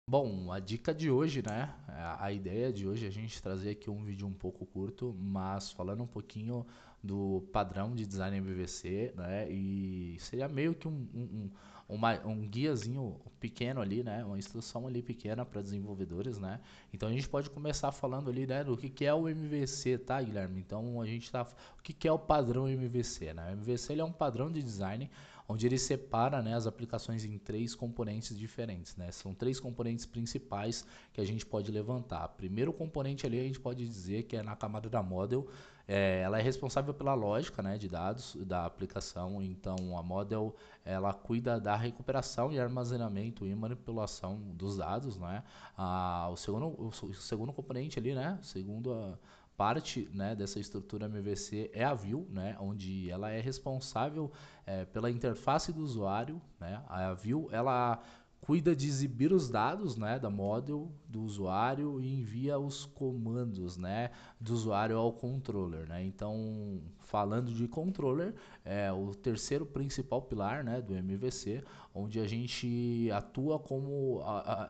Bom, a dica de hoje, né? A ideia de hoje é a gente trazer aqui um vídeo um pouco curto, mas falando um pouquinho do padrão de design MVC, né? E seria meio que um guiazinho pequeno ali, né? Uma instrução ali pequena para desenvolvedores, né? Então a gente pode começar falando ali, né, do que é o MVC, tá, Guilherme? Então a gente tá. O que é o padrão MVC, né? O MVC ele é um padrão de design onde ele separa, né, as aplicações em três componentes diferentes, né? São três componentes principais que a gente pode levantar. Primeiro componente ali a gente pode dizer que é na camada da model, ela é responsável pela lógica, né, de dados da aplicação. Então a model ela cuida da recuperação e armazenamento e manipulação dos dados, né? O segundo componente ali, né? Segundo a parte, né, dessa estrutura MVC é a view, né, onde ela é responsável pela interface do usuário, né? A view ela cuida de exibir os dados, né, da model do usuário e envia os comandos, né, do usuário ao controller, né? Então, falando de controller, é o terceiro principal pilar, né, do MVC, onde a gente atua como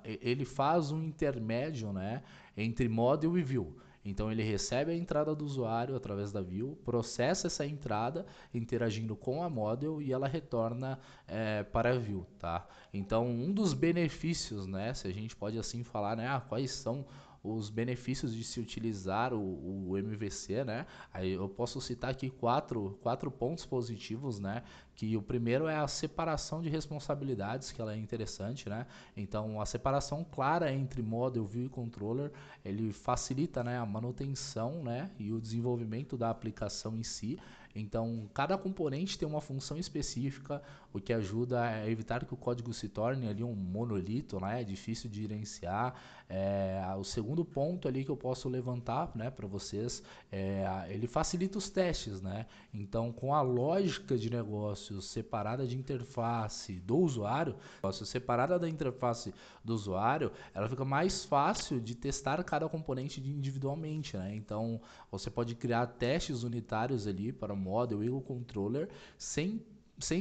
ele faz um intermédio, né, entre model e view. Então ele recebe a entrada do usuário através da view, processa essa entrada interagindo com a model e ela retorna para a view, tá? Então um dos benefícios, né, se a gente pode assim falar, né, quais são os benefícios de se utilizar o MVC, né? Aí eu posso citar aqui quatro pontos positivos, né? Que o primeiro é a separação de responsabilidades, que ela é interessante, né? Então a separação clara entre model, view e controller, ele facilita, né, a manutenção, né, e o desenvolvimento da aplicação em si. Então, cada componente tem uma função específica, o que ajuda a evitar que o código se torne ali um monolito, né? É difícil de gerenciar. O segundo ponto ali que eu posso levantar, né, para vocês, ele facilita os testes, né? Então, com a lógica de negócio separada de interface do usuário, separada da interface do usuário, ela fica mais fácil de testar cada componente individualmente, né? Então, você pode criar testes unitários ali para o model e o controller sem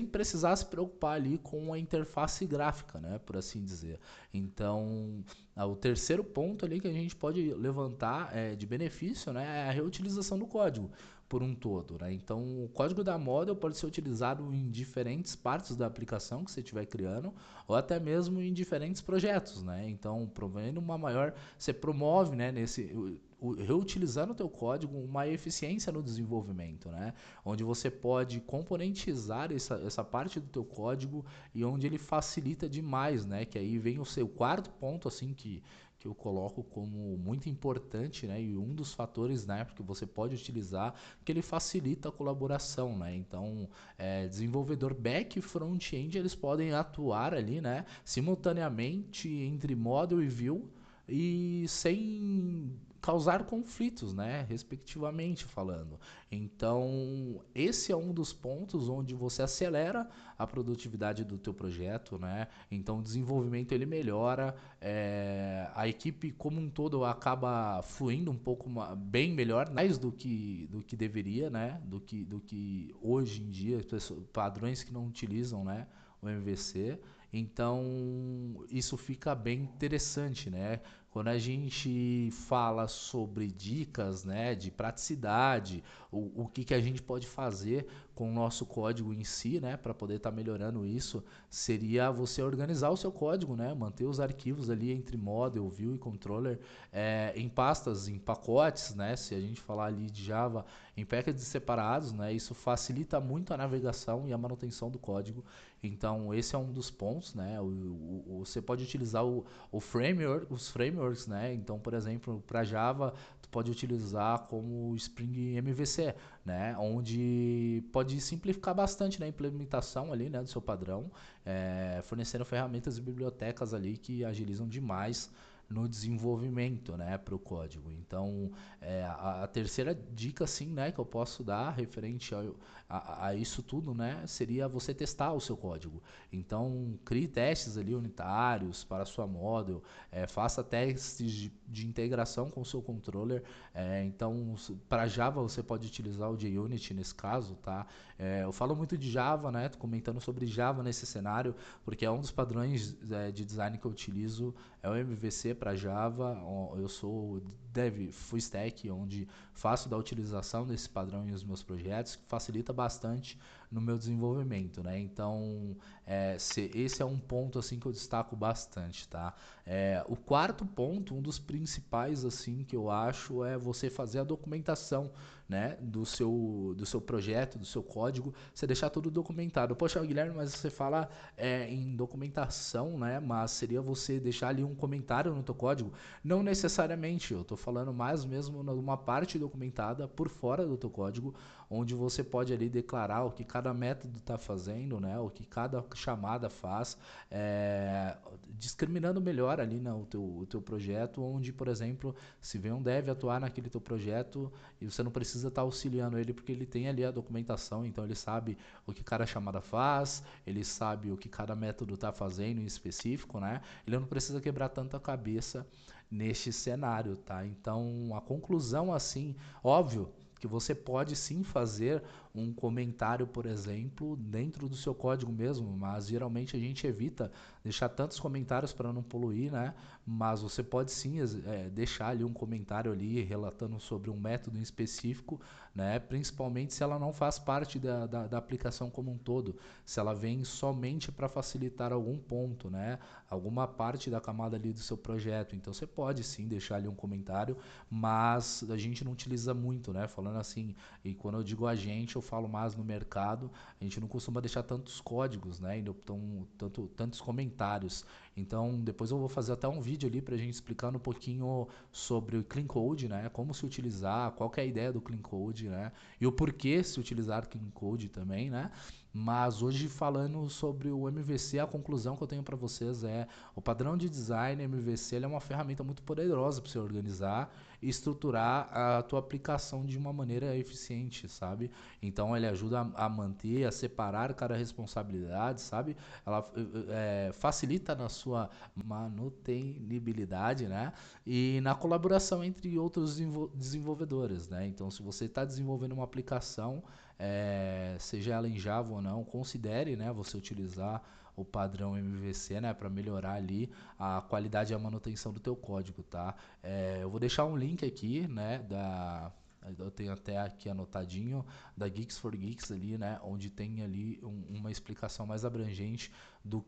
precisar se preocupar ali com a interface gráfica, né, por assim dizer. Então, o terceiro ponto ali que a gente pode levantar de benefício, né, é a reutilização do código por um todo, né? Então, o código da model pode ser utilizado em diferentes partes da aplicação que você estiver criando, ou até mesmo em diferentes projetos, né? Então, provendo uma maior, você promove, né, reutilizando o teu código uma eficiência no desenvolvimento, né? Onde você pode componentizar essa parte do teu código e onde ele facilita demais, né? Que aí vem o seu quarto ponto, assim, que eu coloco como muito importante, né? E um dos fatores, né, porque você pode utilizar, que ele facilita a colaboração, né? Então, desenvolvedor back e front-end, eles podem atuar ali, né, simultaneamente entre model e view e sem causar conflitos, né, respectivamente falando. Então, esse é um dos pontos onde você acelera a produtividade do teu projeto, né? Então, o desenvolvimento ele melhora, a equipe como um todo acaba fluindo um pouco bem melhor, mais do que deveria, né? Do que hoje em dia, padrões que não utilizam, né, o MVC. Então, isso fica bem interessante, né? Quando a gente fala sobre dicas, né, de praticidade, o que a gente pode fazer com o nosso código em si, né, para poder estar melhorando isso, seria você organizar o seu código, né, manter os arquivos ali entre model, view e controller em pastas, em pacotes, né, se a gente falar ali de Java, em packages separados, né, isso facilita muito a navegação e a manutenção do código. Então, esse é um dos pontos, né, você pode utilizar os frameworks, né? Então, por exemplo, para Java, tu pode utilizar como o Spring MVC, né? Onde pode simplificar bastante, né, a implementação ali, né, do seu padrão, fornecendo ferramentas e bibliotecas ali que agilizam demais no desenvolvimento, né, para o código. Então, a terceira dica, sim, né, que eu posso dar referente a isso tudo, né, seria você testar o seu código. Então, crie testes ali unitários para a sua model, faça testes de integração com o seu controller. Então, para Java você pode utilizar o JUnit nesse caso, tá? Eu falo muito de Java, né, tô comentando sobre Java nesse cenário, porque é um dos padrões de design que eu utilizo, é o MVC para Java. Eu sou dev full stack, onde faço da utilização desse padrão em os meus projetos, que facilita bastante no meu desenvolvimento, né? Então, esse é um ponto assim que eu destaco bastante, tá? O quarto ponto, um dos principais assim que eu acho, é você fazer a documentação, né, do seu projeto, do seu código, você deixar tudo documentado. Poxa, Guilherme, mas você fala em documentação, né? Mas seria você deixar ali um comentário no teu código? Não necessariamente, eu estou falando mais mesmo numa parte documentada por fora do teu código, onde você pode ali declarar o que cada método está fazendo, né? O que cada chamada faz, discriminando melhor ali, né, o teu projeto, onde, por exemplo, se vem um dev atuar naquele teu projeto e você não precisa estar auxiliando ele porque ele tem ali a documentação, então ele sabe o que cada chamada faz, ele sabe o que cada método está fazendo em específico, né? Ele não precisa quebrar tanta cabeça neste cenário, tá? Então, a conclusão assim, óbvio que você pode sim fazer um comentário, por exemplo, dentro do seu código mesmo, mas geralmente a gente evita deixar tantos comentários para não poluir, né? Mas você pode sim deixar ali um comentário ali relatando sobre um método em específico, né? Principalmente se ela não faz parte da aplicação como um todo, se ela vem somente para facilitar algum ponto, né? Alguma parte da camada ali do seu projeto. Então você pode sim deixar ali um comentário, mas a gente não utiliza muito, né? Falando assim, e quando eu digo a gente, eu falo mais no mercado, a gente não costuma deixar tantos códigos, né? Então, tantos comentários. Então, depois eu vou fazer até um vídeo ali para a gente explicando um pouquinho sobre o Clean Code, né? Como se utilizar, qual que é a ideia do Clean Code, né? E o porquê se utilizar Clean Code também, né? Mas hoje falando sobre o MVC, a conclusão que eu tenho para vocês é o padrão de design MVC, ele é uma ferramenta muito poderosa para você organizar e estruturar a tua aplicação de uma maneira eficiente, sabe? Então ele ajuda a manter, a separar cada responsabilidade, sabe? Ela facilita na sua manutenibilidade, né? E na colaboração entre outros desenvolvedores, né? Então se você está desenvolvendo uma aplicação, seja ela em Java ou não, considere, né, você utilizar o padrão MVC, né, para melhorar ali a qualidade e a manutenção do teu código, tá? Eu vou deixar um link aqui, né, eu tenho até aqui anotadinho, da Geeks for Geeks ali, né, onde tem ali uma explicação mais abrangente do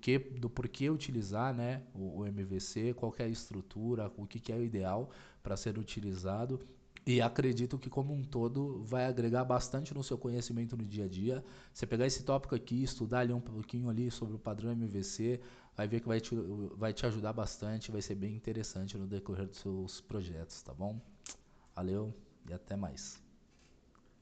porquê utilizar, né, o MVC, qual que é a estrutura, o que é o ideal para ser utilizado. E acredito que como um todo vai agregar bastante no seu conhecimento no dia a dia. Você pegar esse tópico aqui, estudar ali um pouquinho ali sobre o padrão MVC, vai ver que vai te ajudar bastante, vai ser bem interessante no decorrer dos seus projetos, tá bom? Valeu e até mais.